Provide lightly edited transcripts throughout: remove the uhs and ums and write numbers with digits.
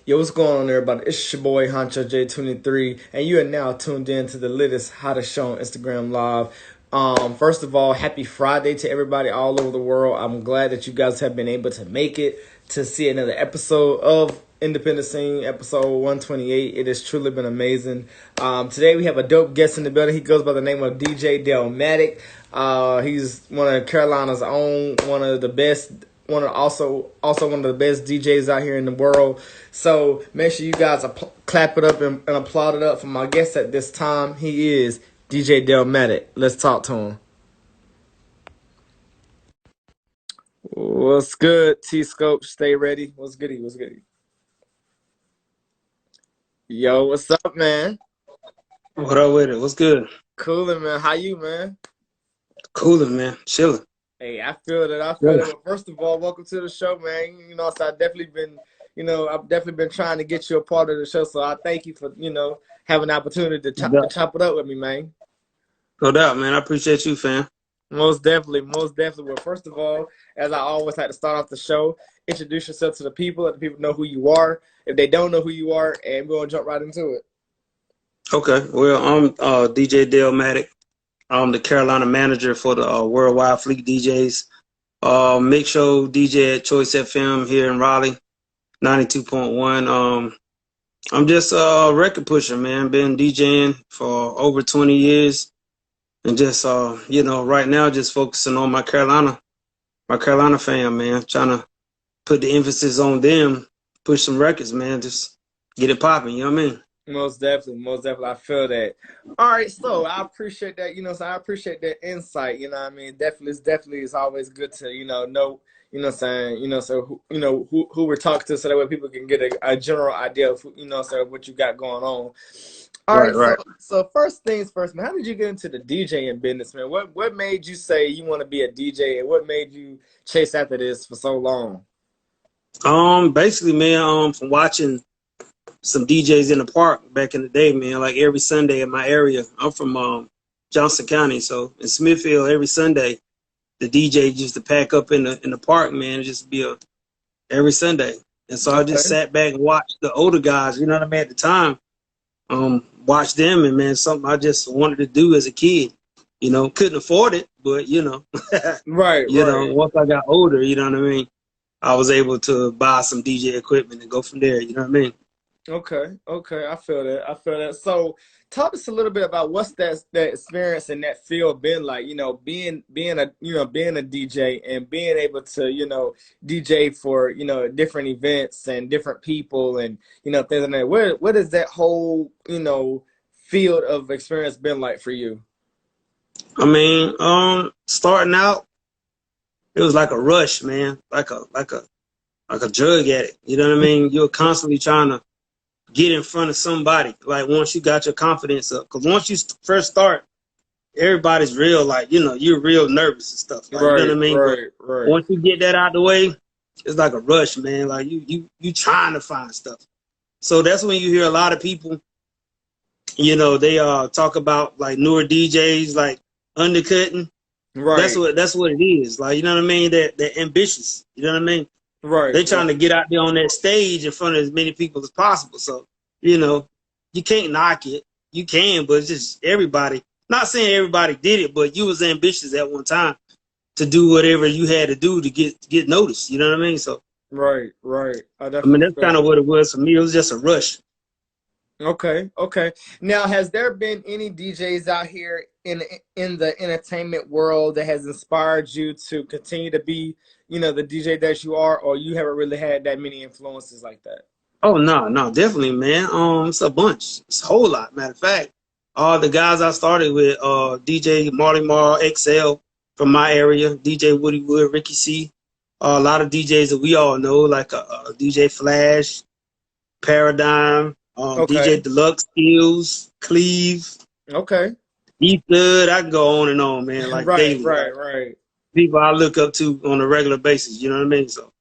Yo, what's going on, everybody? It's your boy Honcho J23, and you are now tuned in to the latest hottest show on Instagram Live. First of all, happy Friday to everybody all over the world. I'm glad that you guys have been able to make it to see another episode of Independent Scene, episode 128. It has truly been amazing. Today we have a dope guest in the building. He goes by the name of DJ DellMatic. He's one of Carolina's own, one of the best, also one of the best DJs out here in the world. So make sure you guys clap it up and applaud it up for my guest at this time. He is DJ DellMatic. Let's talk to him. What's good, T Scope? Stay ready. What's goody? What's goody? Yo, what's up, man? What up with it? What's good? Coolin', man. How you, man? Cooling, man. Chilling. Hey, I feel that. Well, first of all, welcome to the show, man. So I've definitely been trying to get you a part of the show. So I thank you for, having the opportunity to chop it up with me, man. No doubt, man. I appreciate you, fam. Most definitely, most definitely. Well, first of all, as I always like to start off the show, introduce yourself to the people, let the people know who you are. If they don't know who you are, and we're gonna jump right into it. Okay. Well, I'm DJ DellMatic. I'm the Carolina manager for the Worldwide Fleet DJs. Mix show DJ at Choice FM here in Raleigh, 92.1. I'm just a record pusher, man. Been DJing for over 20 years. And just, right now, just focusing on my Carolina fam, man. Trying to put the emphasis on them, push some records, man. Just get it popping, you know what I mean? Most definitely. I feel that. All right, so I appreciate that. So I appreciate that insight. You know what I mean? Definitely, it's always good to know. So who we're talking to, so that way people can get a general idea of what you got going on. All right. So first things first, man. How did you get into the DJing business, man? What made you say you want to be a DJ, and what made you chase after this for so long? Basically, man, from watching some DJs in the park back in the day, man, like every Sunday in my area. I'm from Johnson County, so in Smithfield, every Sunday, the DJ used to pack up in the park, man, and just be every Sunday. And so I just sat back and watched the older guys, you know what I mean, at the time. Watch them, and man, something I just wanted to do as a kid. Couldn't afford it, but right. Once I got older, you know what I mean, I was able to buy some DJ equipment and go from there. You know what I mean? Okay, I feel that. So, talk to us a little bit about what's that experience in that field been like. Being a DJ and being able to DJ for different events and different people and things like that. What is that whole field of experience been like for you? I mean, starting out, it was like a rush, man, like a drug addict. You know what I mean? You're constantly trying to get in front of somebody, like once you got your confidence up. Because once you first start, everybody's real, like, you're real nervous and stuff. Like, you know what I mean? Right. Once you get that out the way, it's like a rush, man. Like you trying to find stuff. So that's when you hear a lot of people, they talk about like newer DJs, like undercutting. Right. That's what it is. Like, you know what I mean? They're ambitious. You know what I mean? Right. They're trying to get out there on that stage in front of as many people as possible. So, you can't knock it. You can, but it's just everybody. Not saying everybody did it, but you was ambitious at one time to do whatever you had to do to get noticed. You know what I mean? So right. I mean, that's kind of what it was for me. It was just a rush. Okay. Now, has there been any DJs out here in the entertainment world that has inspired you to continue to be, the DJ that you are, or you haven't really had that many influences like that? Oh, no, definitely, man. It's a bunch. It's a whole lot. Matter of fact, all the guys I started with, DJ Marley Marl, XL from my area, DJ Woody Wood, Ricky C, a lot of DJs that we all know, like DJ Flash, Paradigm, DJ Deluxe Skills, Cleve. Okay. Ethan, I can go on and on, man. Like daily. Right. People I look up to on a regular basis. You know what I mean? So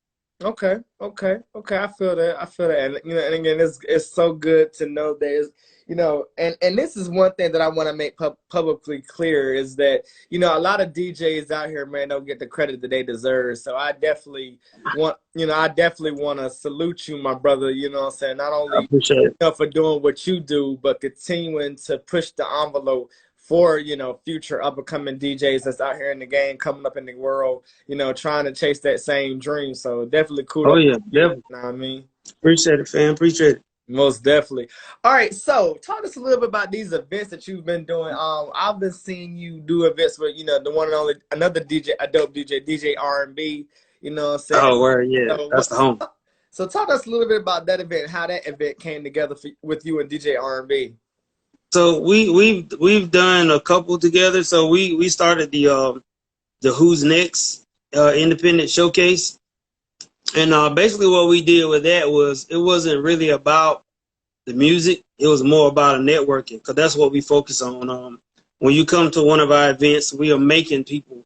Okay, okay, okay. I feel that. I feel that. And and again, it's so good to know there's, and this is one thing that I want to make publicly clear is that a lot of DJs out here, man, don't get the credit that they deserve. So I definitely want to salute you, my brother. You know what I'm saying? Not I only appreciate it. for doing what you do, but continuing to push the envelope for future up and coming DJs that's out here in the game, coming up in the world, trying to chase that same dream. So definitely Oh kudos to yeah, you. You definitely. know what I mean? Appreciate it, fam. Appreciate it. Most definitely. All right, so talk to us a little bit about these events that you've been doing. I've been seeing you do events with the one and only another DJ, a dope DJ R&B. You know what I'm saying? Oh, word, yeah. So That's the home. so talk to us a little bit about that event, how that event came together with you and DJ R&B. So we've done a couple together. So we started the Who's Next independent showcase. And basically what we did with that was it wasn't really about the music. It was more about a networking because that's what we focus on. When you come to one of our events, we are making people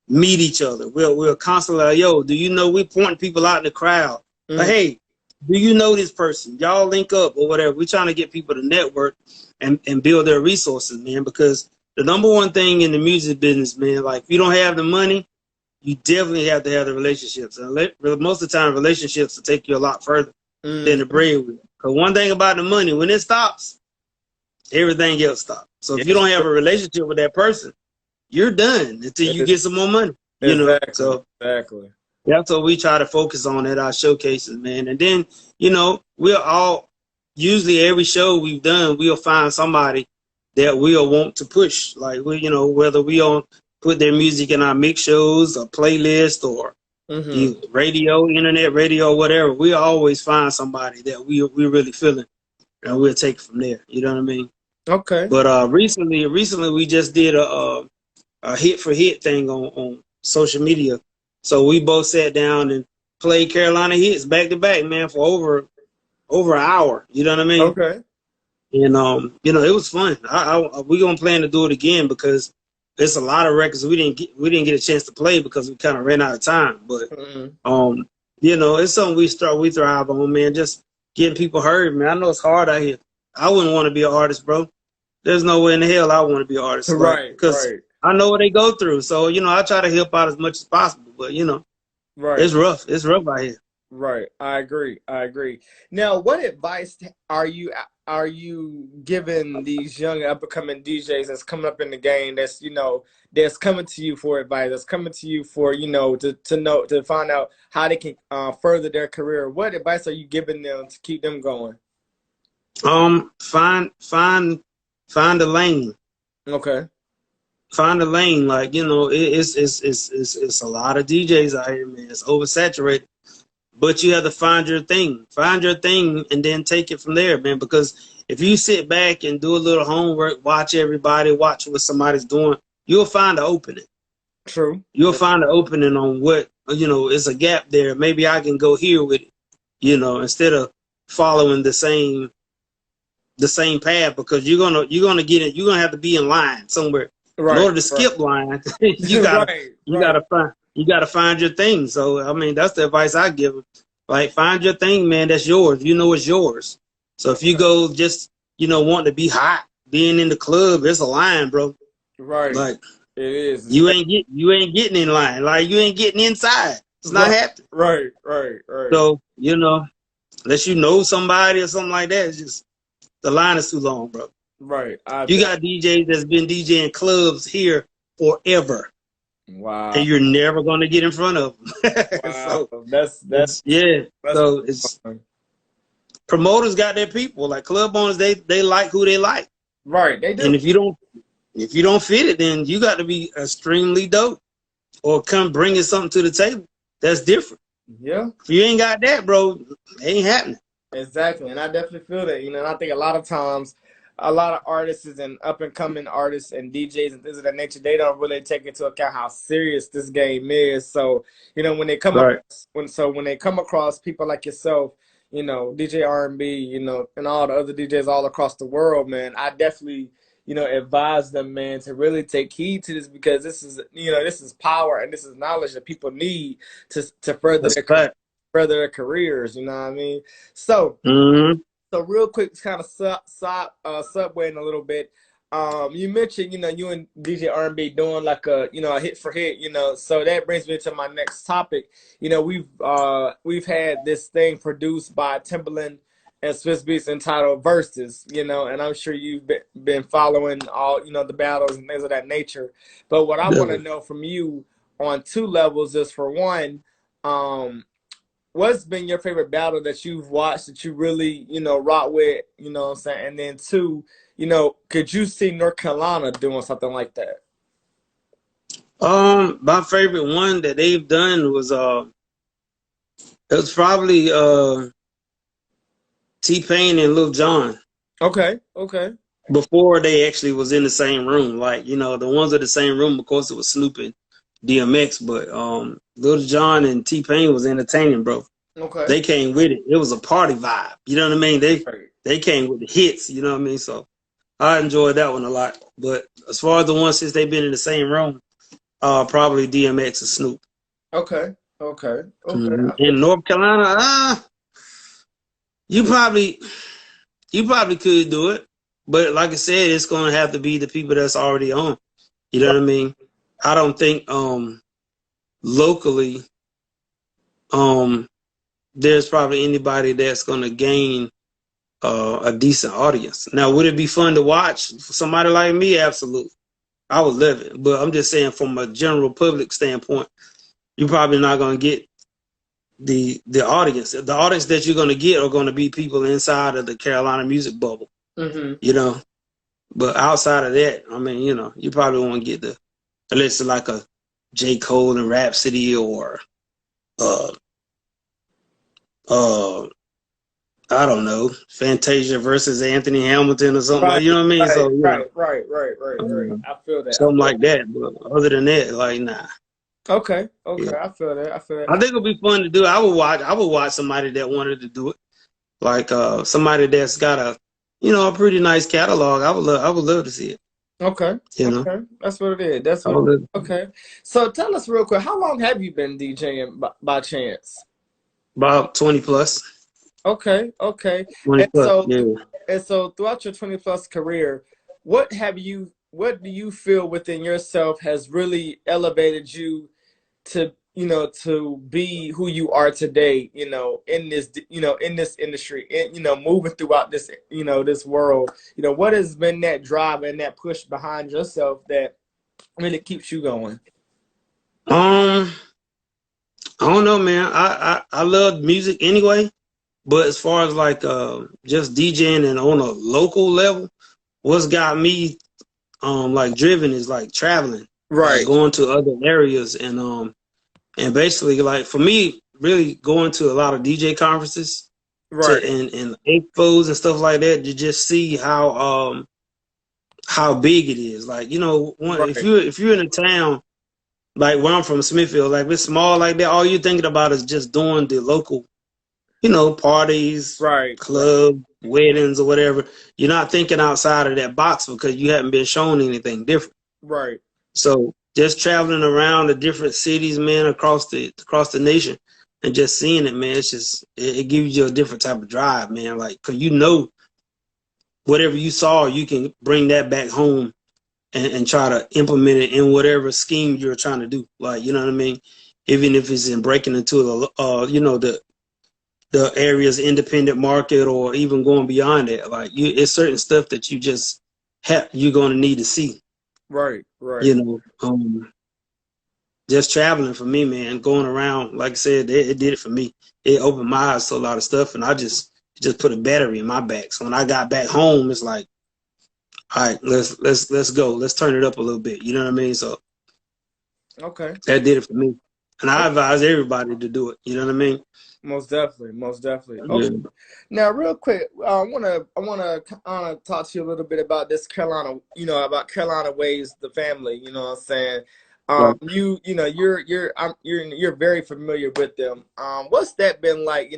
meet each other. We're constantly like, yo, do you know, we're pointing people out in the crowd. Like, hey, do you know this person? Y'all link up or whatever. We're trying to get people to network and build their resources, man, because the number one thing in the music business, man, like if you don't have the money, you definitely have to have the relationships. And most of the time, relationships will take you a lot further than the bread will. Because one thing about the money, when it stops, everything else stops. So if you don't have a relationship with that person, you're done until you get some more money. Exactly. So exactly. that's what we try to focus on at our showcases, man. And then, we'll all, usually every show we've done, we'll find somebody that we'll want to push. Like, whether we on put their music in our mix shows or playlist or radio, internet radio, whatever, we always find somebody that we're really feeling and we'll take it from there. You know what I mean? Okay. But recently we just did a hit for hit thing on social media. So we both sat down and played Carolina hits back to back, man, for over an hour. You know what I mean? Okay. And it was fun. We gonna plan to do it again because there's a lot of records we didn't get a chance to play because we kind of ran out of time. But it's something we thrive on, man. Just getting people heard, man. I know it's hard out here. I wouldn't want to be an artist, bro. There's no way in the hell I want to be an artist, right? Because I know what they go through. So I try to help out as much as possible. But right, it's rough. It's rough out here. Right. I agree. Now, what advice are you giving these young up and coming DJs that's coming up in the game that's coming to you for advice, that's coming to you for to find out how they can further their career? What advice are you giving them to keep them going? Find a lane. Okay. Find a lane. Like, it's a lot of DJs out here, man. It's oversaturated. But you have to find your thing. Find your thing and then take it from there, man. Because if you sit back and do a little homework, watch everybody, watch what somebody's doing, you'll find an opening. True. You'll find an opening on what, is a gap there. Maybe I can go here with it, instead of following the same path, because you're gonna get it. You're gonna have to be in line somewhere. Right. In order to skip line, you gotta find your thing. So I mean, that's the advice I give them. Like, find your thing, man. That's yours. It's yours. So if you go just wanting to be hot, being in the club, there's a line, bro. Right. Like, it is. You ain't getting in line. Like, you ain't getting inside. It's not happening. Right. So unless you know somebody or something like that, it's just the line is too long, bro. Right. You got DJs that's been DJing clubs here forever. Wow. And you're never gonna get in front of them. Wow. So that's so it's fun. Promoters got their people. Like, club owners, they like who they like. Right. They do. And if you don't fit it, then you got to be extremely dope or come bringing something to the table that's different. Yeah. If you ain't got that, bro, it ain't happening. Exactly. And I definitely feel that, and I think a lot of times, a lot of artists and up and coming artists and DJs and things of that nature, they don't really take into account how serious this game is. So, when they come when they come across people like yourself, DJ R&B, and all the other DJs all across the world, man, I definitely, advise them, man, to really take heed to this, because this is, this is power and this is knowledge that people need to further their career. further their careers. You know what I mean? So Mm-hmm. so real quick, kind of subwaying a little bit. You mentioned, you and DJ R&B doing like a hit for hit. So that brings me to my next topic. We've had this thing produced by Timberland and Swiss Beats entitled Versus. And I'm sure you've been following all, the battles and things of that nature. But what I want to Definitely. know from you on two levels is, for one, um, what's been your favorite battle that you've watched that you really, rock with, what I'm saying? And then two, could you see North Carolina doing something like that? My favorite one that they've done was it was probably T-Pain and Lil Jon Okay, okay. before they actually was in the same room. Like, the ones in the same room, of course, it was Snoop and DMX, but Lil Jon and T-Pain was entertaining, bro. Okay. They came with it. It was a party vibe. You know what I mean? Right. They came with the hits. You know what I mean? So I enjoyed that one a lot. But as far as the ones since they've been in the same room, probably DMX and Snoop. Okay. Okay. Okay. Mhm. In North Carolina, you probably could do it, but like I said, it's gonna have to be the people that's already on. You know Right. what I mean? I don't think locally there's probably anybody that's gonna gain a decent audience. Now, would it be fun to watch for somebody like me? Absolutely, I would love it. But I'm just saying, from a general public standpoint, you're probably not gonna get the audience. The audience that you're gonna get are gonna be people inside of the Carolina music bubble. Mm-hmm. You know. But outside of that, I mean, you probably won't get unless it's like a J. Cole and Rhapsody or uh uh I don't know, Fantasia versus Anthony Hamilton or something Right. like, you know what I mean? Right. So, Right. I feel that. I something feel like that. But other than that, like, nah. that. Okay. Yeah. Okay. I feel that. I feel that. I think it'll be fun to do. I would watch somebody that wanted to do it. Like somebody that's got a pretty nice catalog. I would love to see it. Okay. You know. Okay. That's what it is. That's I what. would love Okay. So tell us real quick, how long have you been DJing by chance? about 20 plus. Okay. Okay. 20 And plus, so yeah. And so throughout your 20 plus career, what do you feel within yourself has really elevated you to, to be who you are today, in this industry, and, moving throughout this, this world, what has been that drive and that push behind yourself that really keeps you going? Um, I don't know, man. I love music anyway, but as far as like just DJing and on a local level, what's got me like driven is like traveling, like Right. going to other areas and basically like for me, really going to a lot of DJ conferences to Right. and expos and stuff like that to just see how big it is. Like, if Right. you're in a town like where I'm from, Smithfield, like if it's small like that, all you're thinking about is just doing the local, parties, Right. Right. club, weddings, or whatever. You're not thinking outside of that box because you haven't been shown anything different. Right. So just traveling around the different cities, man, across the nation, and just seeing it, man, it gives you a different type of drive, man. Like, cause whatever you saw, you can bring that back home and try to implement it in whatever scheme you're trying to do. Like, you know what I mean? Even if it's in breaking into the area's independent market or even going beyond that. Like, it's certain stuff that you're going to need to see. Right. Right. You know, just traveling for me, man, going around, like I said, it did it for me. It opened my eyes to a lot of stuff, and I just put a battery in my back. So when I got back home, it's like, all right, let's go. Let's turn it up a little bit. You know what I mean? So Okay. that did it for me. And I advise everybody to do it. You know what I mean? Most definitely, most definitely. Okay. Yeah. Now, real quick, I wanna talk to you a little bit about this Carolina, about Carolina Ways, the family. You know what I'm saying? Right. You're very familiar with them. What's that been like?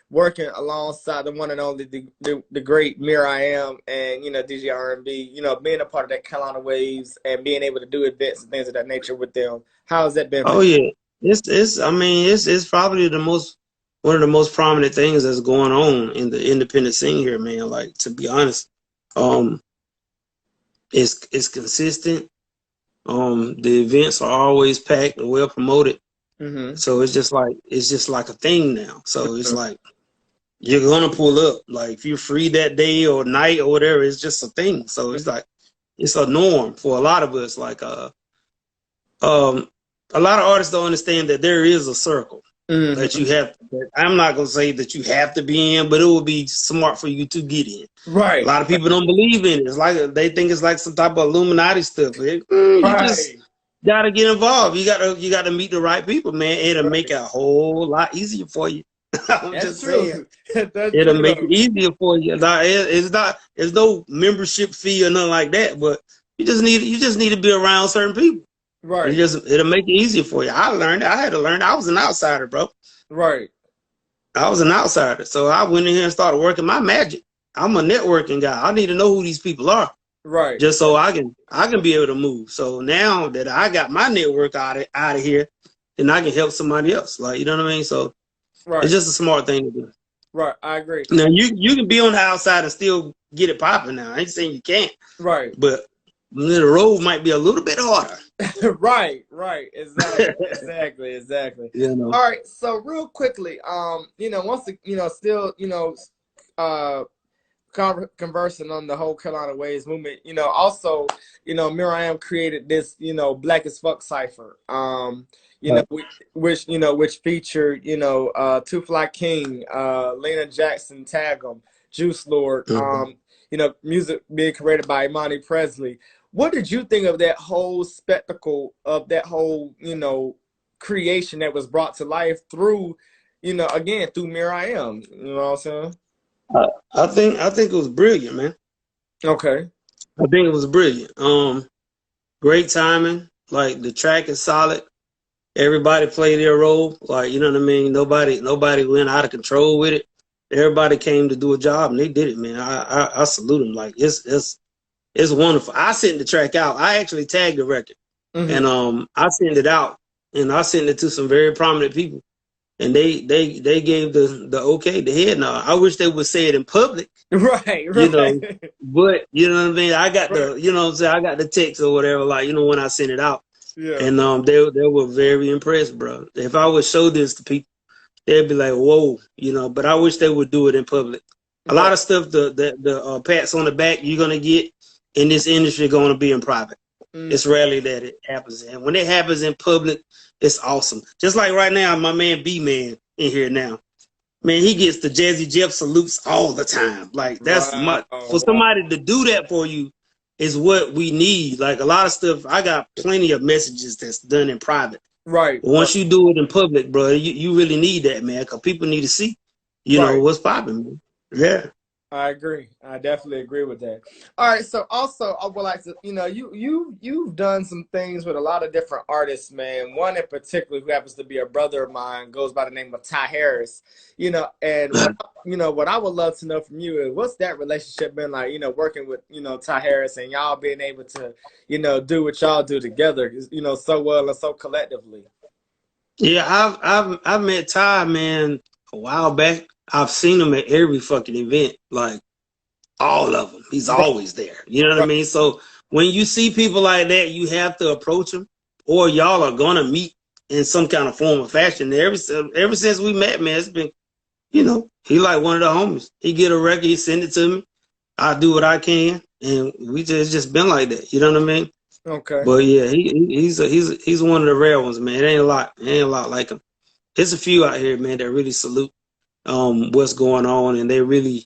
Working alongside the one and only the great Mir I Am and DJ R&B. Being a part of that Carolina Waves and being able to do events and things of that nature with them. How has that been for Oh you? yeah. I mean, it's probably the most one of the most prominent things that's going on in the independent scene here, man. Like, to be honest, it's consistent. The events are always packed and well promoted. Mm-hmm. So it's just like a thing now. So it's like you're gonna pull up. Like if you're free that day or night or whatever, it's just a thing. So it's like it's a norm for a lot of us. Like a lot of artists don't understand that there is a circle that you have. That I'm not gonna say that you have to be in, but it would be smart for you to get in. Right. A lot of people don't believe in it. It's like they think it's like some type of Illuminati stuff. You just gotta get involved. You gotta meet the right people, man. It'll make it a whole lot easier for you. I'm That's just true. saying. It'll make it easier for you. It's no membership fee or nothing like that, but you just need to be around certain people. Right. It'll make it easier for you. I learned. I had to learn. I was an outsider, bro. Right. I was an outsider, so I went in here and started working my magic. I'm a networking guy. I need to know who these people are. Right. Just so I can be able to move. So now that I got my network out of here, then I can help somebody else. Like, you know what I mean? So it's just a smart thing to do. Right. I agree. Now you can be on the outside and still get it popping now. I ain't saying you can't. Right. But the road might be a little bit harder. Right. Exactly. You know. All right. So real quickly, conversing on the whole Carolina Waves movement, also, Miriam created this, Black as Fuck cipher, which featured, Two Fly King, Lena Jackson, Tag'em, Juice Lord, music being created by Imani Presley. What did you think of that whole spectacle of that whole, creation that was brought to life through, again, through Miriam? You know what I'm saying? I think it was brilliant, man. Okay. I think it was brilliant. Great timing. Like the track is solid. Everybody played their role. Like, you know what I mean? Nobody went out of control with it. Everybody came to do a job and they did it, man. I salute them. Like it's wonderful. I sent the track out. I actually tagged the record, and I sent it out, and I sent it to some very prominent people. And they gave the okay, the head nod. I wish they would say it in public. Right. But you know what I mean? I got I got the text or whatever, like, when I sent it out. Yeah. And they were very impressed, bro. If I would show this to people, they'd be like, whoa, but I wish they would do it in public. A lot of stuff, the pats on the back you're gonna get in this industry gonna be in private. It's rarely that it happens. And when it happens in public, it's awesome. Just like right now, my man B-Man in here now. Man, he gets the Jazzy Jeff salutes all the time. Like, that's for somebody to do that for you is what we need. Like, a lot of stuff, I got plenty of messages that's done in private. Right. But once you do it in public, bro, you really need that, man, because people need to see, what's popping, man. Yeah. I agree. I definitely agree with that. All right. So also, I would like to, you've done some things with a lot of different artists, man. One in particular who happens to be a brother of mine goes by the name of Ty Harris. And what I would love to know from you is what's that relationship been like? Working with Ty Harris and y'all being able to do what y'all do together, so well and so collectively. Yeah, I've met Ty, man, a while back. I've seen him at every fucking event, like all of them. He's always there. You know what I mean? So when you see people like that, you have to approach them, or y'all are gonna meet in some kind of form or fashion. Ever since we met, man, it's been, he like one of the homies. He get a record, he send it to me. I do what I can, and we just been like that. You know what I mean? Okay. But yeah, he's one of the rare ones, man. It ain't a lot like him. There's a few out here, man, that really salute what's going on, and they really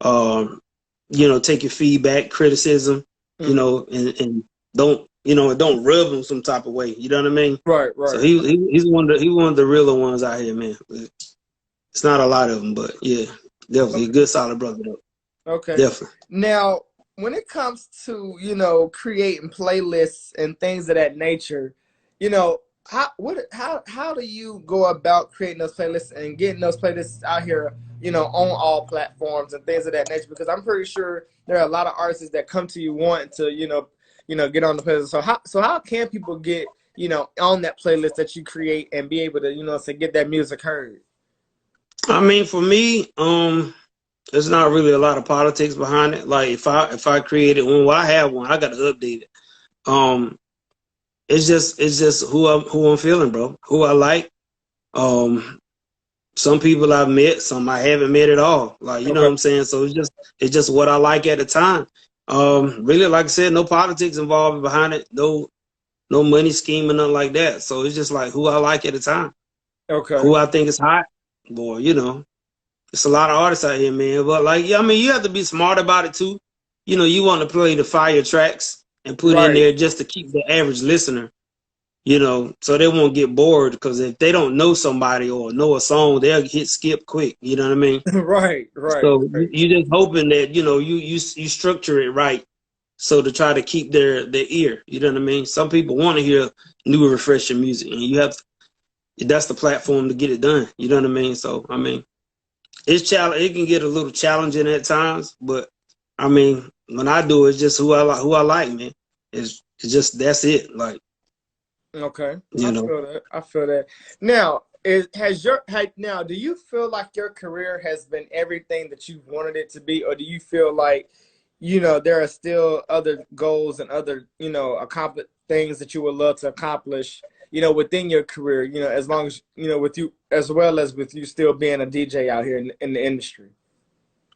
take your feedback, criticism, and don't don't rub them some type of way. You know what I mean? Right. So he's one of the realer ones out here, man. It's not a lot of them, but yeah, definitely a good solid brother though. Okay. Definitely. Now, when it comes to creating playlists and things of that nature, how do you go about creating those playlists and getting those playlists out here, on all platforms and things of that nature? Because I'm pretty sure there are a lot of artists that come to you wanting to, get on the playlist. So how can people get, on that playlist that you create and be able to, get that music heard? I mean, for me, there's not really a lot of politics behind it. Like if I created one, well, I have one, I got to update it. Um, it's just who I'm feeling, bro. Who I like. Um, some people I've met, some I haven't met at all. Like, you know Okay. what I'm saying? So it's just what I like at the time. Really, like I said, no politics involved behind it, no money scheme or nothing like that. So it's just like who I like at the time, Okay. who I think is hot. Boy, it's a lot of artists out here, man. But like, yeah, I mean, you have to be smart about it too. You want to play the fire tracks and put in Right. there just to keep the average listener, so they won't get bored, because if they don't know somebody or know a song, they'll hit skip quick. You know what I mean? Right. Right. So Right. you just hoping that you structure it right, so to try to keep their ear. You know what I mean? Some people want to hear new, refreshing music, and that's the platform to get it done. You know what I mean? So I mean, it can get a little challenging at times, but I mean, when I do, it's just who I like, man. It's just that's it. Like, Okay, you I know. feel that. I feel that. Now, now? Do you feel like your career has been everything that you wanted it to be, or do you feel like, there are still other goals and other, accomplish things that you would love to accomplish, within your career, as long as with you, as well as with you still being a DJ out here in the industry.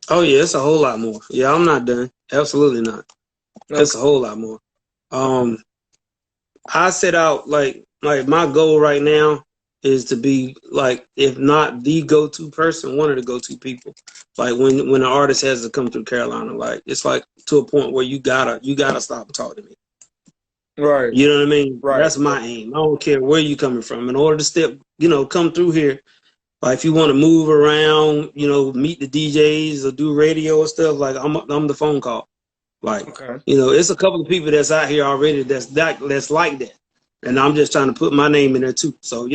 Oh yeah, it's a whole lot more. Yeah, I'm not done. Absolutely not. It's Okay. a whole lot more. Um, I set out like my goal right now is to be, like, if not the go-to person, one of the go-to people. Like when an artist has to come through Carolina, like it's like to a point where you gotta stop and talk to me. Right. You know what I mean? Right. That's my aim. I don't care where you coming from. In order to come through here, like if you want to move around, meet the DJs or do radio or stuff, like I'm the phone call. Like, Okay. it's a couple of people that's out here already that's like that. And I'm just trying to put my name in there too. So,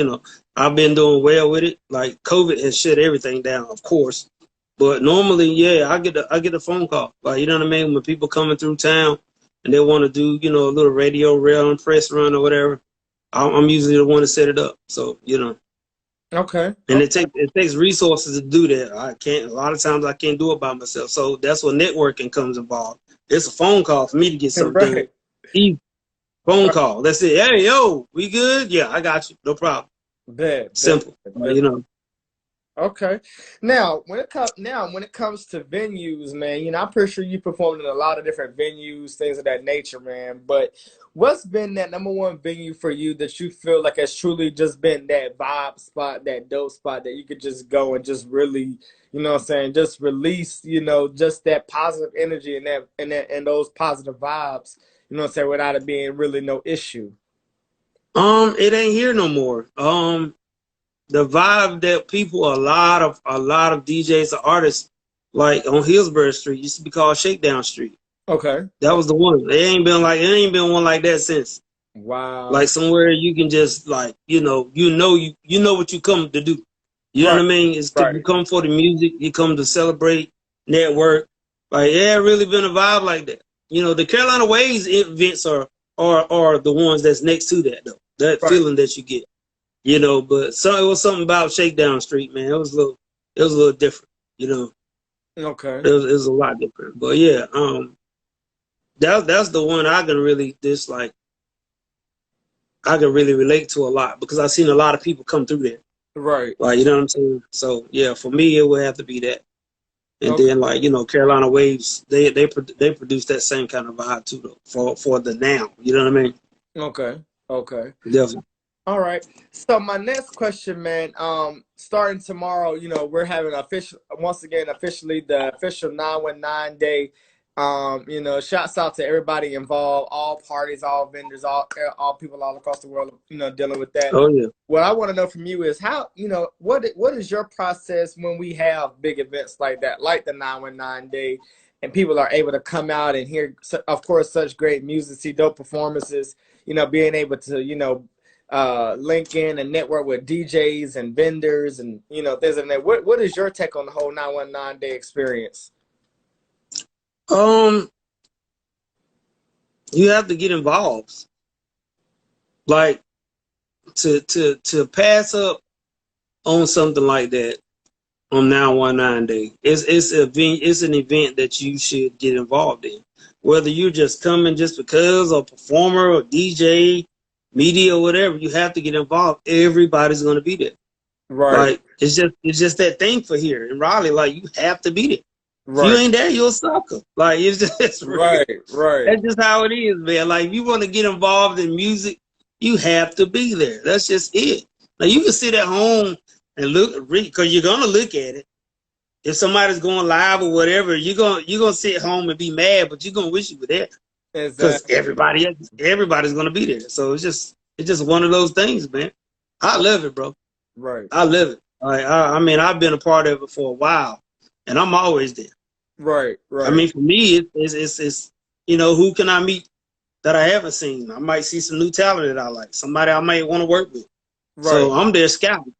I've been doing well with it. Like COVID has shut everything down, of course. But normally, yeah, I get a phone call. Like, you know what I mean? When people coming through town and they want to do, a little radio run, press run or whatever, I'm usually the one to set it up. So, Okay. and it takes resources to do that. A lot of times I can't do it by myself. So that's where networking comes involved. It's a phone call for me to get something done. Right. Easy phone Right. call. That's it. Hey, yo, we good? Yeah, I got you. No problem. Bet. Bet. Simple. Bet. Okay. Now when it comes to venues, man, I'm pretty sure you performed in a lot of different venues, things of that nature, man. But what's been that number one venue for you that you feel like has truly just been that vibe spot, that dope spot that you could just go and just really, what I'm saying, just release, just that positive energy and those positive vibes, what I'm saying, without it being really no issue. It ain't here no more. The vibe that people, a lot of DJs or artists, like on Hillsborough Street, used to be called Shakedown Street. Okay. That was the one. It ain't been one like that since. Wow. Like somewhere you can just, like, you know what you come to do. You know Right. what I mean? You Right. come for the music, you come to celebrate, network. Like, yeah, really been a vibe like that. The Carolina Waves events are the ones that's next to that though. That Right. feeling that you get. But it was something about Shakedown Street, man. It was a little different. Okay. It was a lot different. But yeah, that's the one I can really dislike. I can really relate to a lot because I've seen a lot of people come through there. Right. Like, you know what I'm saying? So yeah, for me it would have to be that. And Okay. then, like, Carolina Waves, they produce that same kind of vibe too though, for the now. You know what I mean? Okay. Okay. Definitely. All right. So my next question, man, starting tomorrow, we're having officially the official 919 day. Shouts out to everybody involved, all parties, all vendors, all people all across the world, dealing with that. Oh yeah. What I want to know from you is how, what is your process when we have big events like that, like the 919 day, and people are able to come out and hear, of course, such great music, see dope performances, being able to, link in and network with DJs and vendors and things like that. What is your take on the whole 919 day experience? Um, you have to get involved. Like, to pass up on something like that, on 919 Day. It's an event that you should get involved in. Whether you're just coming just because, or performer, or DJ, media, or whatever, you have to get involved. Everybody's going to be there. Right. Like it's just that thing for here in Raleigh. Like you have to be there. Right. If you ain't there, you're a sucker. Like it's just right. That's just how it is, man. Like if you want to get involved in music, you have to be there. That's just it. Now you can sit at home and look, because you're gonna look at it. If somebody's going live or whatever, you're gonna sit home and be mad, but you're gonna wish you were there. Because everybody's gonna be there. So it's just one of those things, man. I love it, bro. Right. I love it. Like I mean, I've been a part of it for a while, and I'm always there. Right. Right. I mean, for me, it's who can I meet that I haven't seen? I might see some new talent that I like, somebody I might want to work with. Right. So I'm there scouting.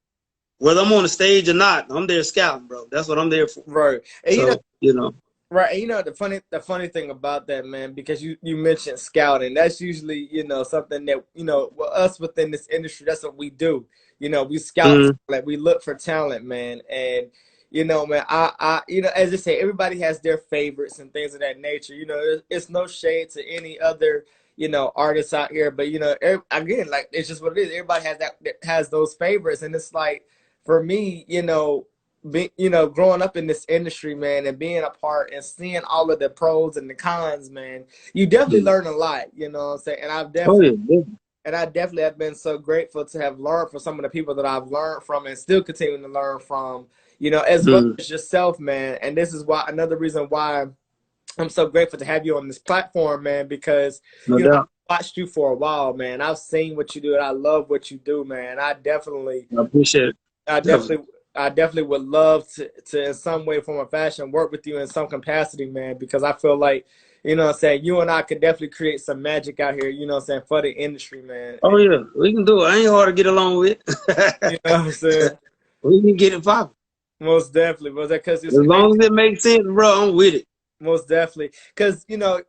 Whether I'm on the stage or not, I'm there scouting, bro. That's what I'm there for. Right. And so, Right. And the funny thing about that, man, because you mentioned scouting, that's usually, something that, us within this industry, that's what we do. We scout, like we look for talent, man. And, man, I as I say, everybody has their favorites and things of that nature. It's no shade to any other, artists out here, but, again, like, it's just what it is. Everybody has those favorites. And it's like, for me, growing up in this industry, man, and being a part and seeing all of the pros and the cons, man, you definitely learn a lot, you know what I'm saying? And I definitely have been so grateful to have learned from some of the people that I've learned from and still continuing to learn from, as well as yourself, man. And this is another reason why I'm so grateful to have you on this platform, man, because I've watched you for a while, man. I've seen what you do, and I love what you do, man. I appreciate it. I definitely would love to in some way, form, or fashion, work with you in some capacity, man, because I feel like, you and I could definitely create some magic out here, for the industry, man. Oh, yeah, we can do it. I ain't hard to get along with. You know what I'm saying? We can get it popping. Most definitely. As long as it makes sense, bro, I'm with it. Most definitely. Because, and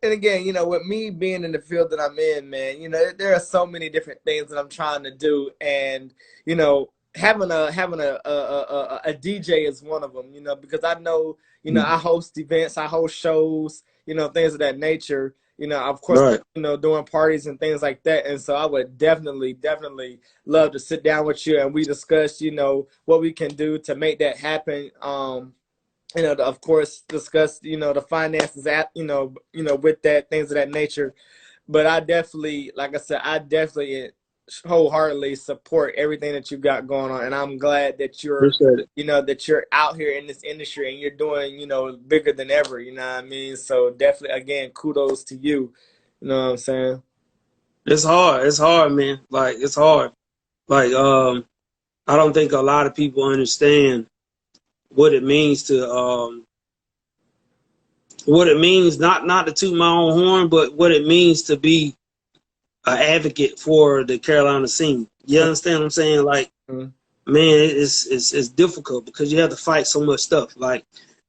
again, with me being in the field that I'm in, man, there are so many different things that I'm trying to do. And, having a DJ is one of them, because I know, I host events, I host shows, things of that nature, of course, doing parties and things like that. And so I would definitely love to sit down with you and we discuss, what we can do to make that happen. Of course, discuss, the finances with that, things of that nature. But I definitely, like I said, wholeheartedly support everything that you got going on, and I'm glad that you're that you're out here in this industry and you're doing bigger than ever, you know what I mean? So definitely, again, kudos to you. You know what I'm saying? It's hard, man. Like it's hard. Like I don't think a lot of people understand what it means to not to toot my own horn, but what it means to be an advocate for the Carolina scene. You understand what I'm saying? Like, man, it's difficult because you have to fight so much stuff. Like,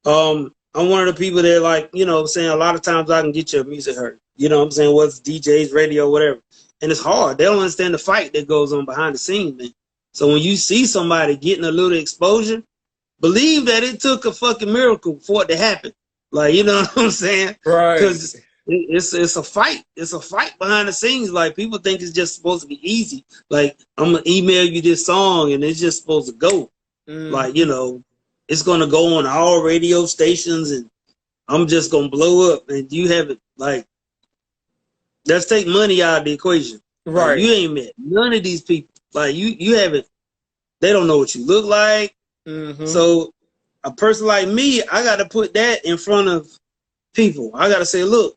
I'm one of the people that, like, I'm saying, a lot of times I can get your music heard. You know what I'm saying? Whether it's DJs, radio, whatever. And it's hard. They don't understand the fight that goes on behind the scenes, man. So when you see somebody getting a little exposure, believe that it took a fucking miracle for it to happen. Like, you know what I'm saying? Right. Because it's a fight. It's a fight behind the scenes. Like, people think it's just supposed to be easy. Like, I'm going to email you this song and it's just supposed to go. Like, it's going to go on all radio stations and I'm just going to blow up. And you haven't, like, let's take money out of the equation. Right. Like, you ain't met none of these people. Like, you haven't, they don't know what you look like. So a person like me, I got to put that in front of people. I got to say, look,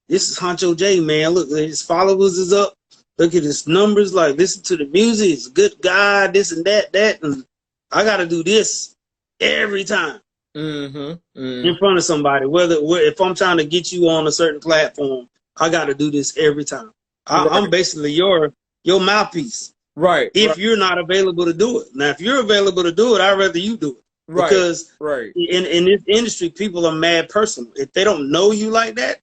this is Honcho J, man. Look, his followers is up. Look at his numbers. Like, listen to the music. He's a good guy, this and that. And I got to do this every time in front of somebody. If I'm trying to get you on a certain platform, I got to do this every time. I'm basically your mouthpiece. Right. If you're not available to do it. Now, if you're available to do it, I'd rather you do it. Right. Because in this industry, people are mad personal. If they don't know you like that,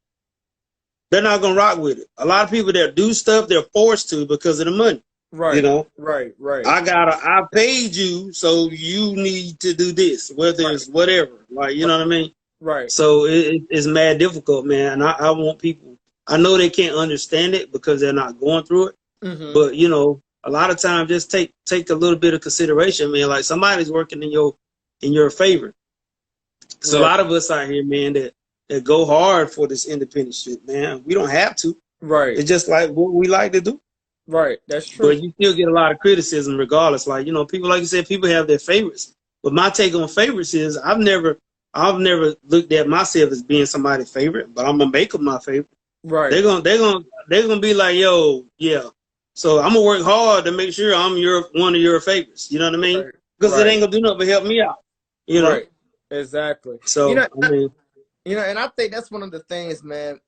they're not going to rock with it. A lot of people that do stuff, they're forced to because of the money. You Right. know, Right. Right. I paid you, so you need to do this, whether Right. it's whatever. Like, you know what I mean? Right. So it's mad difficult, man. And I want people, I know they can't understand it because they're not going through it. Mm-hmm. But, you know, a lot of times just take a little bit of consideration, man. Like somebody's working in your favor. So a Right. lot of us out here, man, that go hard for this independent shit, man. We don't have to. Right. It's just like what we like to do. Right. That's true. But you still get a lot of criticism regardless. Like, you know, people, like you said, people have their favorites. But my take on favorites is I've never looked at myself as being somebody's favorite, but I'm gonna make them my favorite. Right. They're gonna be like, yo, yeah. So I'm gonna work hard to make sure I'm one of your favorites. You know what I mean? Right. Because Right. it ain't gonna do nothing but help me out. You know? Right. Exactly. So You know, I mean, and I think that's one of the things, man,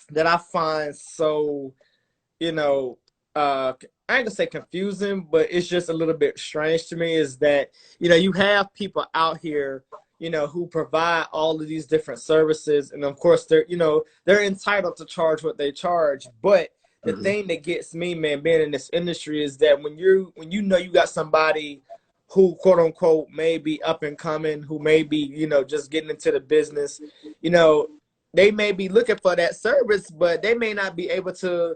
that I find so, I ain't gonna say confusing, but it's just a little bit strange to me is that, you have people out here, who provide all of these different services. And of course they're entitled to charge what they charge. But the thing that gets me, man, being in this industry is that when you you got somebody who quote unquote may be up and coming, who may be, just getting into the business, they may be looking for that service, but they may not be able to,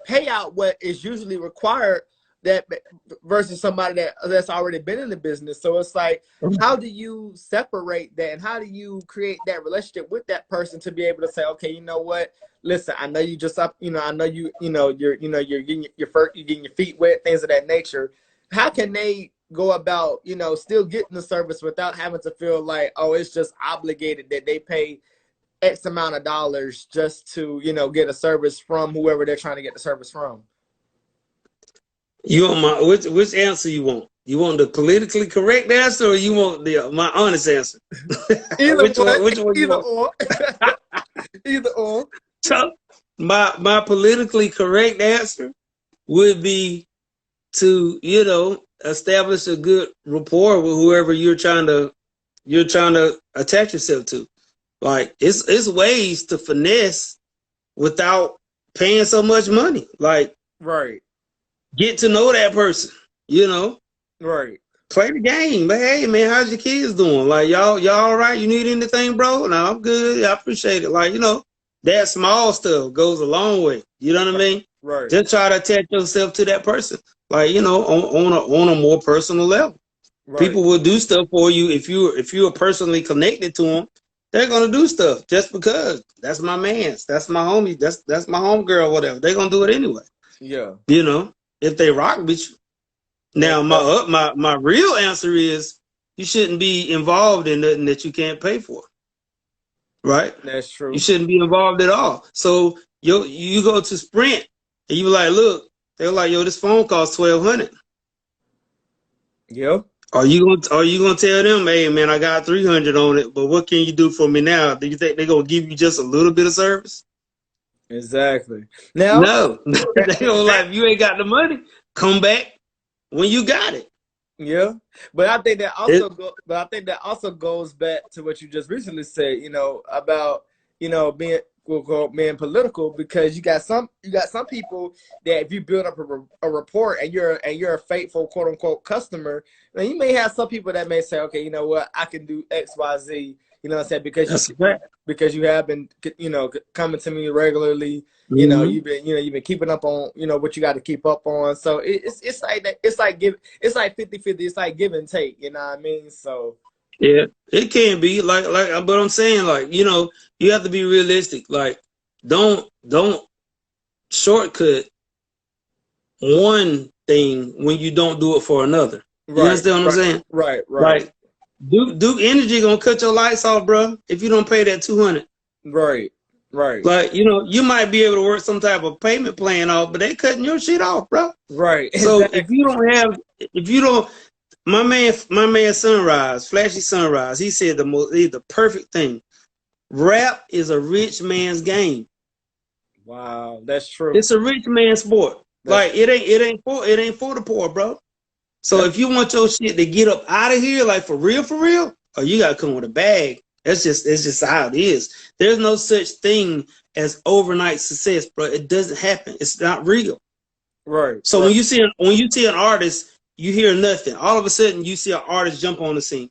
pay out what is usually required that versus somebody that's already been in the business. So it's like, how do you separate that, and how do you create that relationship with that person to be able to say, okay, you know what? Listen, I know you just up, I know you're getting you're getting your feet wet, things of that nature. How can they go about, still getting the service without having to feel like, oh, it's just obligated that they pay X amount of dollars just to, get a service from whoever they're trying to get the service from? you want which answer you want? You want the politically correct answer, or you want my honest answer? Either which one, one you either want? or. Either or. So my politically correct answer would be to, establish a good rapport with whoever you're trying to attach yourself to. Like it's ways to finesse without paying so much money. Like, Right. get to know that person, Right. play the game. But hey, man, how's your kids doing? Like, y'all all right? You need anything, bro? No, I'm good. I appreciate it. Like, that small stuff goes a long way. You know what I mean? Right. Just try to attach yourself to that person. Like, on a more personal level. Right. People will do stuff for you if you're personally connected to them. They're gonna do stuff just because that's my man's, that's my homie, that's my homegirl, whatever. They're gonna do it anyway. Yeah. If they rock with you. Now, my real answer is you shouldn't be involved in nothing that you can't pay for. Right? That's true. You shouldn't be involved at all. So you go to Sprint and you like, look, they're like, yo, this phone costs $1,200. Yep. Are you gonna tell them, hey man, I got $300 on it, but what can you do for me now? Do you think they're gonna give you just a little bit of service? Exactly. Now, No. They gonna like, if you ain't got the money, come back when you got it. yeah, but I think that also goes back to what you just recently said, about being quote unquote being political, because you got some people that if you build up a rapport and you're a faithful quote unquote customer, now you may have some people that may say, okay, you know what, I can do XYZ, what I'm saying, because you have been coming to me regularly. You've been keeping up on what you got to keep up on. So it's like that. It's like 50-50. It's like give and take. You know what I mean? So yeah, it can be like, but I'm saying, like, you have to be realistic. Like, don't shortcut one thing when you don't do it for another. You understand what I'm saying? Right. Like, Duke Energy gonna cut your lights off, bro, if you don't pay that $200. Right. Like, you might be able to work some type of payment plan off, but they cutting your shit off, bro. Right. So if you don't, my man Sunrise, Flashy Sunrise, he said the perfect thing. Rap is a rich man's game. Wow, that's true. It's a rich man's sport. Like, it ain't for the poor, bro. So if you want your shit to get up out of here, like for real, you gotta come with a bag. It's just how it is. There's no such thing as overnight success, bro. It doesn't happen. It's not real. Right. So right. when you see an artist, you hear nothing. All of a sudden, you see an artist jump on the scene,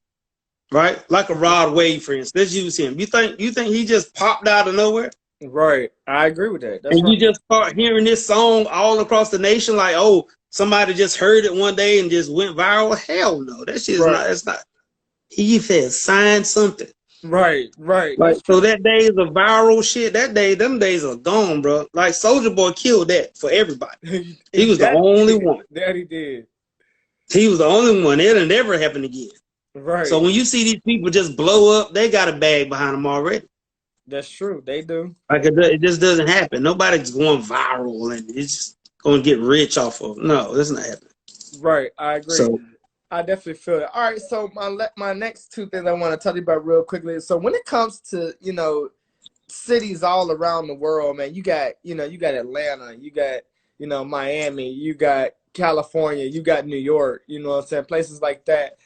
right? Like a Rod Wave, for instance. Let's use him. You think he just popped out of nowhere? Right. I agree with that. That's And right. you just start hearing this song all across the nation, like, oh, somebody just heard it one day and just went viral. Hell no, that shit is not. That's not. He had signed something. Right. Like, so that day is a viral shit. That day, them days are gone, bro. Like Soulja Boy killed that for everybody. He was the only one. That he did. He was the only one. It'll never happen again. Right. So when you see these people just blow up, they got a bag behind them already. That's true. They do. Like it just doesn't happen. Nobody's going viral and it's just going to get rich off of. No, that's not happening. Right. I agree. So I definitely feel that. All right. So my next two things I want to tell you about real quickly. So when it comes to, cities all around the world, man, you got Atlanta, you got, Miami, you got California, you got New York, you know what I'm saying? Places like that.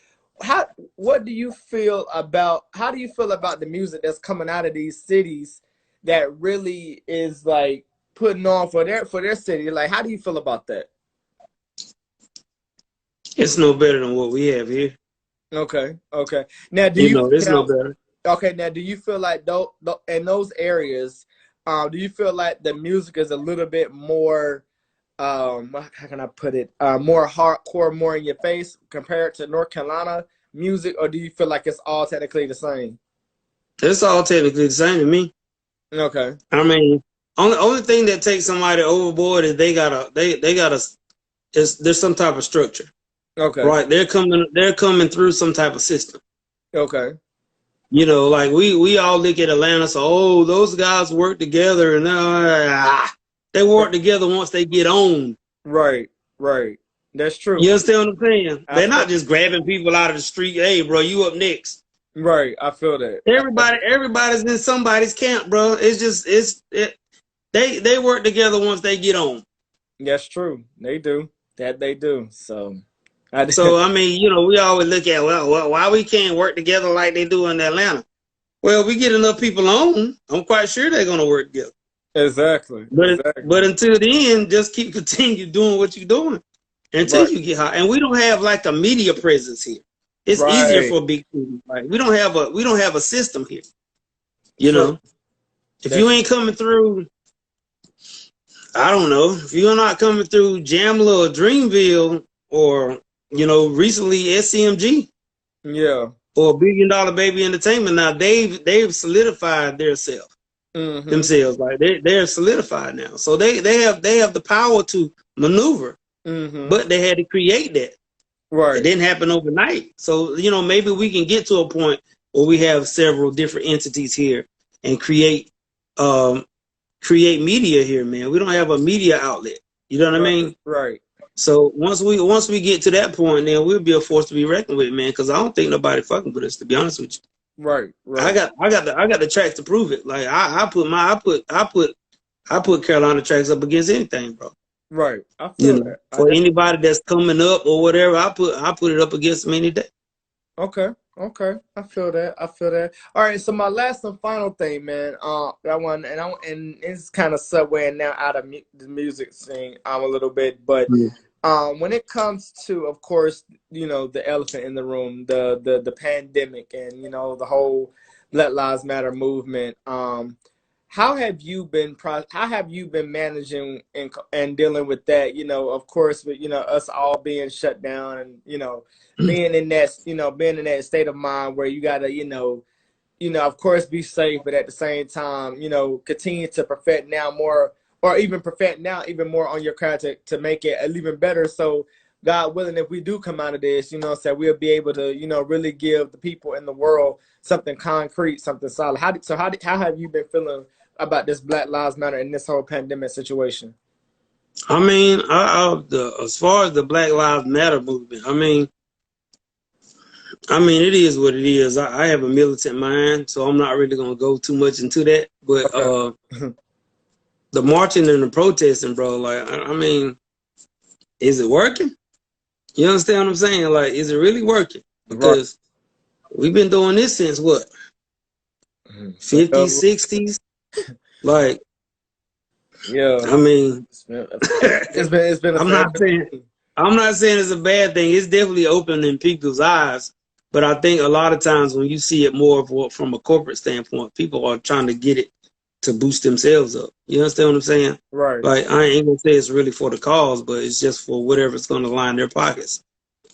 How do you feel about the music that's coming out of these cities that really is like putting on for their city? Like, how do you feel about that? it's no better than what we have here. Okay. Now, It's no better. Okay, now do you feel like in those areas, do you feel like the music is a little bit more, how can I put it, more hardcore, more in your face compared to North Carolina music, or do you feel like it's all technically the same? It's all technically the same to me. Okay. I mean, only thing that takes somebody overboard is there's some type of structure. Okay. Right. They're coming through some type of system. Okay. Like we all look at Atlanta, so those guys work together and they work together once they get on. Right. That's true. You understand what I'm saying? They're not just grabbing people out of the street. Hey, bro, you up next? Right. I feel that. Everybody's in somebody's camp, bro. They work together once they get on. That's true. They do. They do. So I mean, we always look at why we can't work together like they do in Atlanta. Well, we get enough people on, I'm quite sure they're gonna work together. Exactly. But until then, just continue doing what you're doing until you get hot. And we don't have like a media presence here. It's easier for big people. Like we don't have a system here. If you ain't coming through, I don't know, if you're not coming through Jamla or Dreamville or recently SCMG, or $1 Billion Baby Entertainment. Now they've solidified themselves. Like they're solidified now. So they have the power to maneuver, but they had to create that. Right. It didn't happen overnight. So maybe we can get to a point where we have several different entities here and create media here, man. We don't have a media outlet. You know what I mean? Right. So once we get to that point, then we'll be a force to be reckoned with, man. Because I don't think nobody fucking with us, to be honest with you. Right. I got the tracks to prove it. Like I put Carolina tracks up against anything, bro. Right. I feel that. For anybody that's coming up or whatever, I put it up against them any day. Okay. I feel that. All right. So my last and final thing, man. That one, and it's kind of segueing now out of the music scene a little bit, but when it comes to, of course, the elephant in the room, the pandemic, and the whole Black Lives Matter movement. How have you been managing and dealing with that? Of course, with us all being shut down and being in that state of mind where you gotta of course be safe, but at the same time continue to perfect now more, or even perfect now even more on your craft to make it even better. So God willing, if we do come out of this, so we'll be able to really give the people in the world something concrete, something solid. How have you been feeling about this Black Lives Matter and this whole pandemic situation? I mean, as far as the Black Lives Matter movement, I mean, it is what it is. I have a militant mind, so I'm not really gonna go too much into that. But the marching and the protesting, bro, like I mean, is it working? You understand what I'm saying? Like, is it really working? Because we've been doing this since what? 50s, 60s. Like, Yeah. I mean, It's been a I'm not pleasure. saying it's a bad thing. It's definitely opening people's eyes. But I think a lot of times when you see it more from a corporate standpoint, people are trying to get it to boost themselves up. You understand what I'm saying? Right. Like, I ain't gonna say it's really for the cause, but it's just for whatever's gonna line their pockets.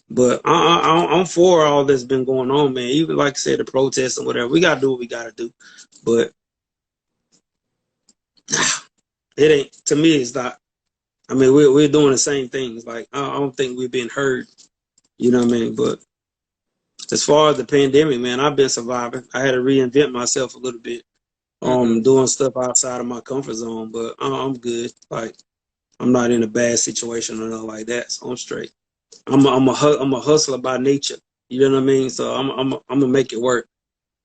But I'm for all that's been going on, man. Even like I said, the protests and whatever. We gotta do what we gotta do. But it ain't, to me, it's not. I mean, we're doing the same things. Like, I don't think we're being heard. You know what I mean? But as far as the pandemic, man, I've been surviving. I had to reinvent myself a little bit, doing stuff outside of my comfort zone. But I'm good. Like, I'm not in a bad situation or nothing like that. So I'm straight. I'm a hustler by nature. You know what I mean? So I'm gonna make it work.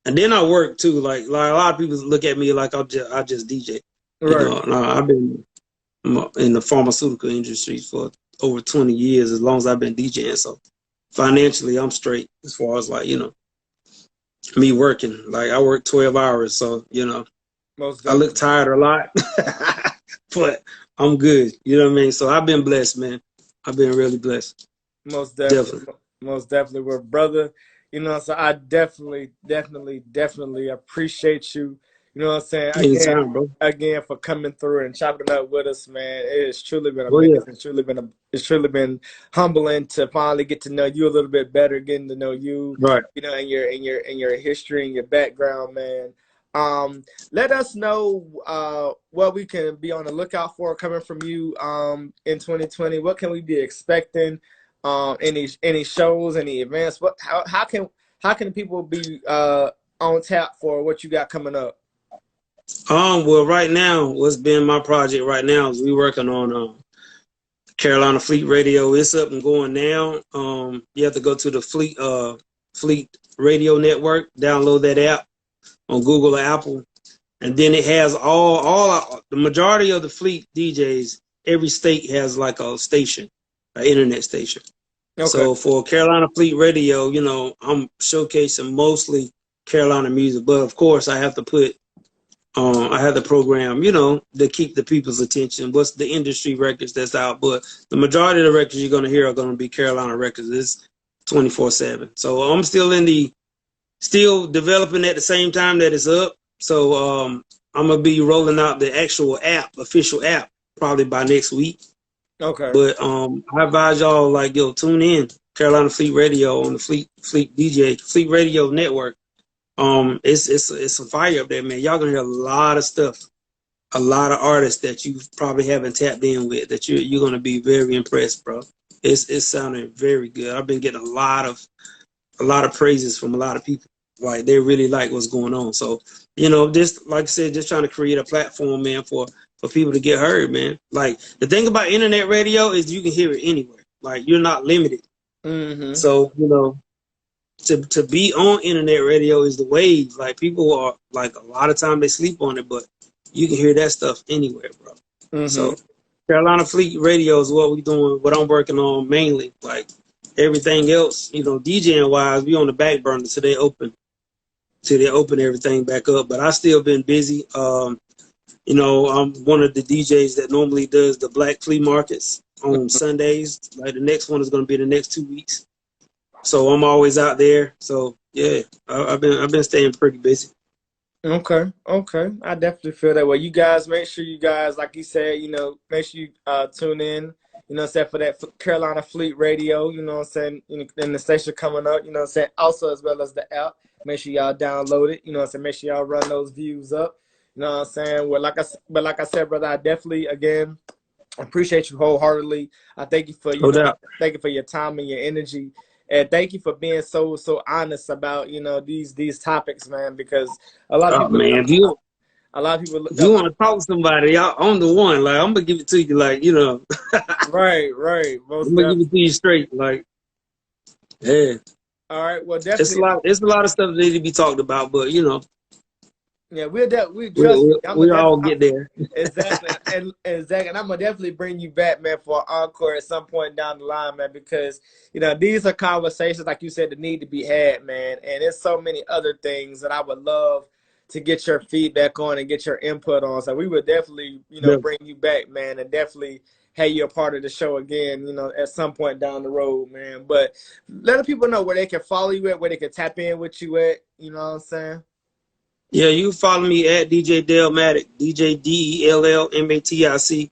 And then I work too. Like a lot of people look at me like I just DJ. You Right. know, no, I'm in the pharmaceutical industry for over 20 years, as long as I've been DJing. So financially, I'm straight as far as like, me working. Like, I work 12 hours. So, Most I look definitely. tired a lot, but I'm good. You know what I mean? So I've been blessed, man. I've been really blessed. Most definitely. Definitely. Most definitely. We're brother. So I definitely appreciate you. You know what I'm saying? Anytime, bro. Again for coming through and chopping it up with us, man. It has truly been Oh, yeah. amazing. It's truly been humbling to finally get to know you a little bit better, getting to know you, Right. and your history and your background, man. Let us know what we can be on the lookout for coming from you in 2020. What can we be expecting? Any shows, any events? How can people be on tap for what you got coming up? Well, right now, what's been my project right now is we working on Carolina Fleet Radio. It's up and going now. You have to go to the Fleet Radio Network, download that app on Google or Apple, and then it has the majority of the Fleet DJs. Every state has like a station, an internet station. Okay. So for Carolina Fleet Radio, I'm showcasing mostly Carolina music, but of course I have to I have the program, to keep the people's attention. What's the industry records that's out? But the majority of the records you're going to hear are going to be Carolina records. It's 24/7. So I'm still developing at the same time that it's up. So I'm going to be rolling out the actual official app, probably by next week. Okay. But I advise y'all, like, tune in Carolina Fleet Radio on the Fleet Radio Network. It's some fire up there, man. Y'all gonna hear a lot of stuff, a lot of artists that you probably haven't tapped in with that you're gonna be very impressed, bro. It's sounding very good. I've been getting a lot of praises from a lot of people. Like, they really like what's going on. So, just like I said, just trying to create a platform, man, for people to get heard, man. Like, the thing about internet radio is you can hear it anywhere. Like, you're not limited. Mm-hmm. So, to be on internet radio is the wave. Like, people are like, a lot of time they sleep on it, but you can hear that stuff anywhere, bro. Mm-hmm. So Carolina Fleet Radio is what we doing, what I'm working on mainly. Like, everything else, DJing wise, we on the back burner till they open everything back up. But I still been busy. I'm one of the DJs that normally does the Black Flea Markets on Sundays. Like, the next one is going to be the next 2 weeks. So I'm always out there. So yeah, I've been staying pretty busy. Okay. I definitely feel that way. You guys, make sure you guys, like you said, make sure you tune in, for that Carolina Fleet Radio, and the station coming up, also as well as the app. Make sure y'all download it, make sure y'all run those views up. Well, like I said, brother, I definitely, again, appreciate you wholeheartedly. I thank you for, thank you for your time and your energy. And thank you for being so honest about these topics, man. Because a lot of people, man, if you want to talk to somebody, I'm the one. Like, I'm gonna give it to you, like, right. I'm gonna give it to you straight, like, yeah. All right, well, definitely, it's a lot of stuff that need to be talked about, but yeah, we all get there. Exactly, and I'm gonna definitely bring you back, man, for an encore at some point down the line, man, because these are conversations, like you said, that need to be had, man, and there's so many other things that I would love to get your feedback on and get your input on. So we would definitely, bring you back, man, and definitely have you a part of the show again, at some point down the road, man. But let the people know where they can follow you at, where they can tap in with you at, you know what I'm saying? Yeah, you can follow me at DJ DellMatic, DJDellMatic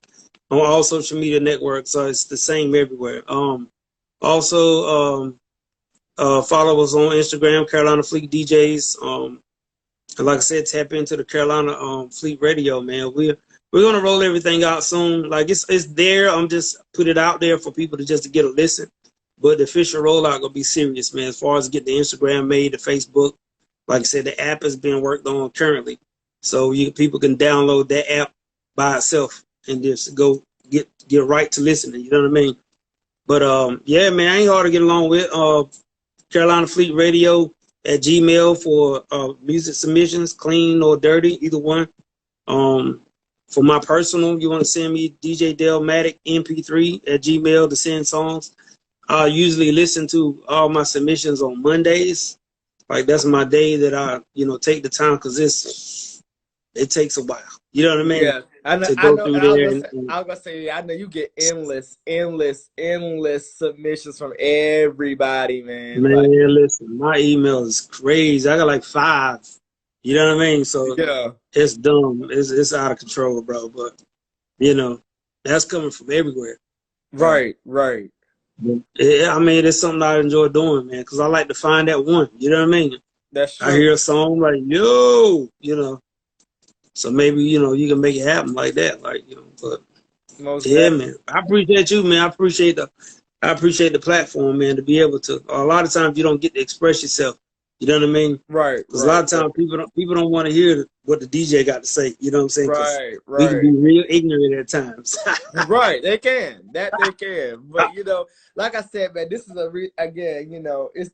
on all social media networks. So it's the same everywhere. Also, follow us on Instagram, Carolina Fleet DJs. And like I said, tap into the Carolina Fleet Radio, man. We're gonna roll everything out soon. Like it's there. I'm just put it out there for people to get a listen. But the official rollout gonna be serious, man. As far as getting the Instagram made, the Facebook. Like I said, the app is being worked on currently, so people can download that app by itself and just go get right to listening. You know what I mean? But yeah, man, I ain't hard to get along with. Carolina Fleet Radio at Gmail for music submissions, clean or dirty, either one. For my personal, you want to send me DJ DellMatic MP3 at Gmail to send songs. I usually listen to all my submissions on Mondays. Like that's my day that I, take the time because it takes a while. You know what I mean? Yeah, I know. To go through there. I was gonna say, I know you get endless submissions from everybody, man. Man, listen, my email is crazy. I got like 5. You know what I mean? So yeah, it's dumb. It's out of control, bro. But that's coming from everywhere. Right. I mean, it's something I enjoy doing, man, because I like to find that one. You know what I mean? That's true. I hear a song like, yo, so maybe, you can make it happen like that. Like, but Most yeah, definitely. man. I appreciate you, man. I appreciate the platform, man, to be able to. A lot of times you don't get to express yourself. You know what I mean? Right. Because a lot of times people don't want to hear what the DJ got to say. You know what I'm saying? Right. We can be real ignorant at times. Right. They can. They can. But like I said, man, this is again,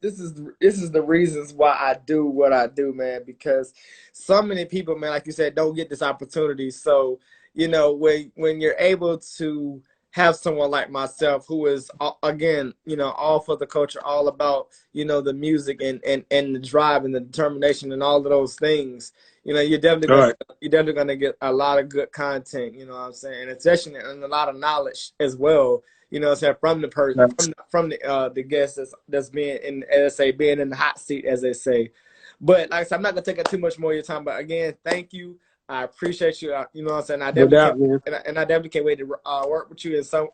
this is the reasons why I do what I do, man. Because so many people, man, like you said, don't get this opportunity. So when you're able to have someone like myself who is again, all for the culture, all about the music and the drive and the determination and all of those things, you're definitely gonna get a lot of good content, you know what I'm saying, and especially and a lot of knowledge as well, what I'm saying, from the person, from the guest that's being in, as they say, being in the hot seat, as they say. But like I said, I'm not gonna take up too much more of your time. But again, thank you. I appreciate you. You know what I'm saying? I definitely I definitely can't wait to work with you in some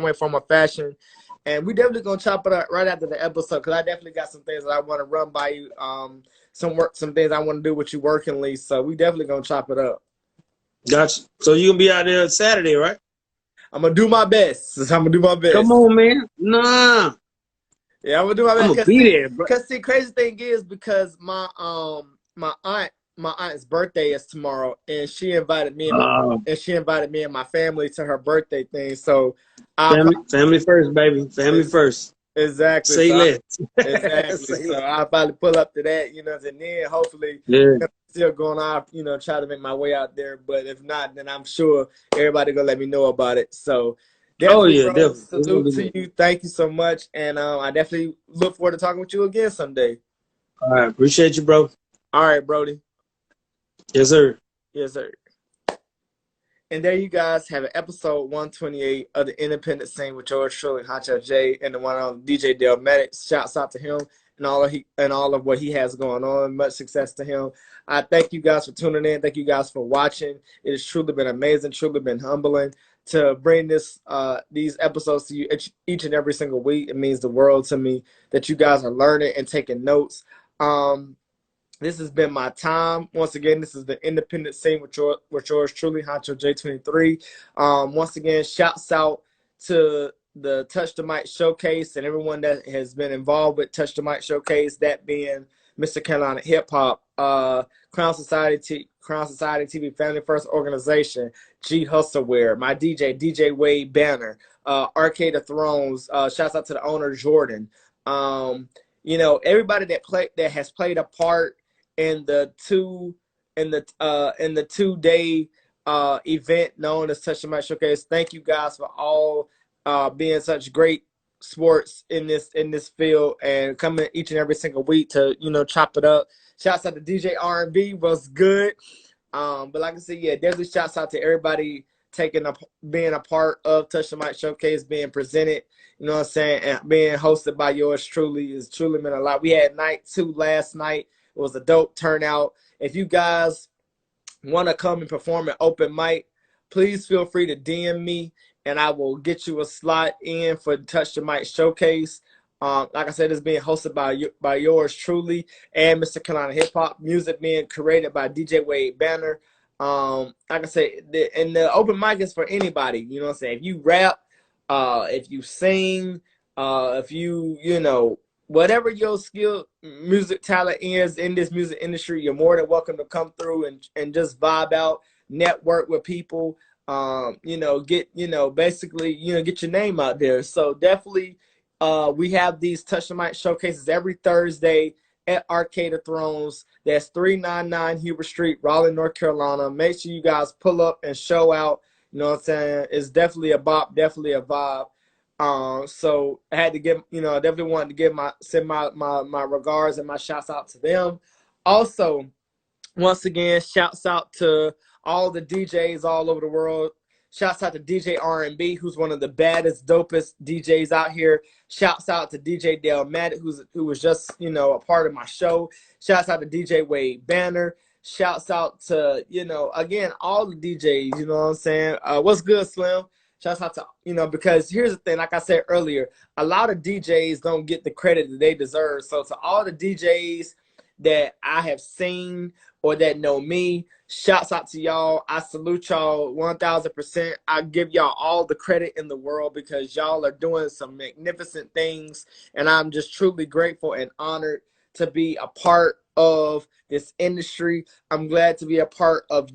way, form, or fashion. And we definitely gonna chop it up right after the episode, because I definitely got some things that I want to run by you. Some things I want to do with you workingly. So we definitely gonna chop it up. Gotcha. So you gonna be out there Saturday, right? I'm gonna do my best. Come on, man. Nah. Yeah, I'm gonna do my best. I'm gonna be there, bro. Because the crazy thing is, because my aunt's birthday is tomorrow, and she invited me and my family to her birthday thing. So family first, baby. Family first. Exactly. Say less. Exactly. So I'll probably pull up to that, and then hopefully still going off, try to make my way out there. But if not, then I'm sure everybody gonna let me know about it. So definitely. Salute to you. Thank you so much. And I definitely look forward to talking with you again someday. All right. Appreciate you, bro. All right, Brody. Yes, sir. Yes, sir. And there you guys have an episode 128 of the Independent Scene with yours truly, Honcho J, and the one on DJ DellMatic. Shouts out to him and all of what he has going on. Much success to him. I thank you guys for tuning in. Thank you guys for watching. It has truly been amazing, truly been humbling to bring these episodes to you each and every single week. It means the world to me that you guys are learning and taking notes. This has been my time. Once again, this is the Independent Scene with yours truly, Honcho J23. Once again, shouts out to the Touch the Mic Showcase and everyone that has been involved with Touch the Mic Showcase, that being Mr. Carolina Hip Hop, Crown Society TV Family First Organization, G Hustleware, my DJ Wade Banner, Arcade of Thrones. Shouts out to the owner Jordan. Everybody that has played a part in the 2-day event known as Touch the Mic Showcase. Thank you guys for all being such great sports in this field and coming each and every single week to chop it up. Shouts out to DJ R&B, was good. But like I said, yeah, definitely shouts out to everybody being a part of Touch the Mic Showcase, being presented, you know what I'm saying, and being hosted by yours truly. It's truly meant a lot. We had night 2 last night. It was a dope turnout. If you guys want to come and perform an open mic, please feel free to DM me and I will get you a slot in for Touch the Mic Showcase. Like I said, it's being hosted by yours truly and Mr. Carolina Hip Hop. Music being created by DJ Wade Banner. Like I said, the open mic is for anybody. You know what I'm saying? If you rap, if you sing, if you whatever your skill, music talent is in this music industry, you're more than welcome to come through and just vibe out, network with people. Basically, get your name out there. So definitely, we have these Touch the Mic showcases every Thursday at Arcade of Thrones. That's 399 Huber Street, Raleigh, North Carolina. Make sure you guys pull up and show out. You know what I'm saying? It's definitely a bop, definitely a vibe. So I had to definitely wanted to send my regards and my shouts out to them. Also, once again, shouts out to all the DJs all over the world. Shouts out to DJ R&B, who's one of the baddest, dopest DJs out here. Shouts out to DJ DellMatic, who was just, a part of my show. Shouts out to DJ Wade Banner. Shouts out to, again, all the DJs, you know what I'm saying? What's good, Slim? Shouts out to, because here's the thing, like I said earlier, a lot of DJs don't get the credit that they deserve. So to all the DJs that I have seen or that know me, shouts out to y'all. I salute y'all 1000%. I give y'all all the credit in the world because y'all are doing some magnificent things. And I'm just truly grateful and honored to be a part of this industry. I'm glad to be a part of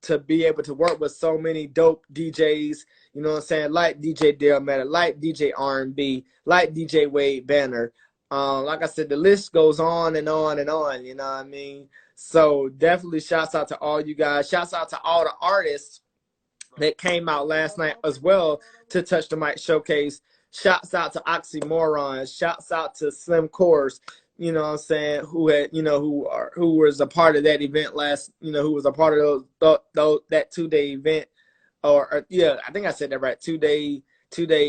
to be able to work with so many dope DJs, you know what I'm saying, like DJ DellMatic, like DJ R&B, like DJ Wade Banner. Like I said, the list goes on and on and on, you know what I mean? So definitely shouts out to all you guys. Shouts out to all the artists that came out last night as well to Touch the Mic Showcase. Shouts out to Oxymoron. Shouts out to Slim Course, you know what I'm saying, who had, who was a part of that event who was a part of that 2-day event. Or yeah, I think I said that right, 2-day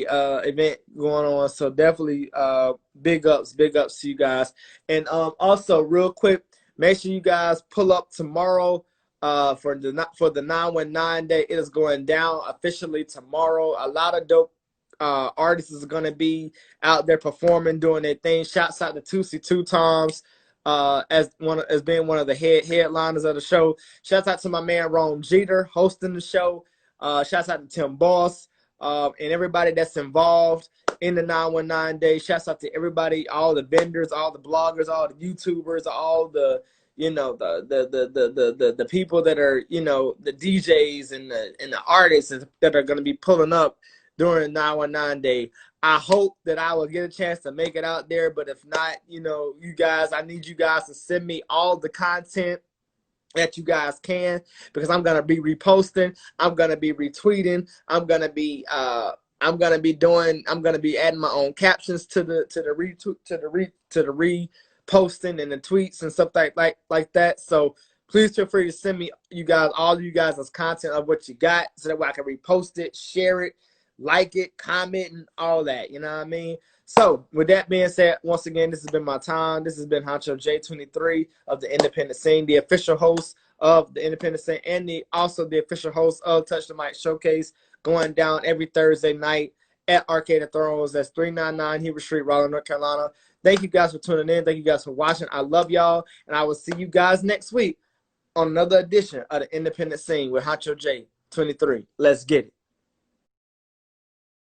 event going on. So definitely big ups to you guys. And also real quick, make sure you guys pull up tomorrow for the 919 day. It is going down officially tomorrow. A lot of dope artists are going to be out there performing, doing their thing. Shouts out to Tusi Two Times as being one of the headliners of the show. Shouts out to my man Rome Jeter hosting the show. Shouts out to Tim Boss and everybody that's involved in the 919 day. Shouts out to everybody, all the vendors, all the bloggers, all the YouTubers, all the the people that are the DJs and the artists that are going to be pulling up during the 919 day. I hope that I will get a chance to make it out there, but if not, you guys, I need you guys to send me all the content that you guys can, because I'm gonna be reposting, I'm gonna be retweeting, I'm gonna be adding my own captions to the reposting and the tweets and stuff like that. So please feel free to send me all of you guys as content of what you got, so that way I can repost it, share it, like it, comment, and all that. You know what I mean? So with that being said, once again, this has been my time. This has been Honcho J23 of the Independent Scene, the official host of the Independent Scene, and also the official host of Touch the Mic Showcase, going down every Thursday night at Arcade of Thrones. That's 399 Huber Street, Raleigh, North Carolina. Thank you guys for tuning in. Thank you guys for watching. I love y'all, and I will see you guys next week on another edition of the Independent Scene with Honcho J23. Let's get it.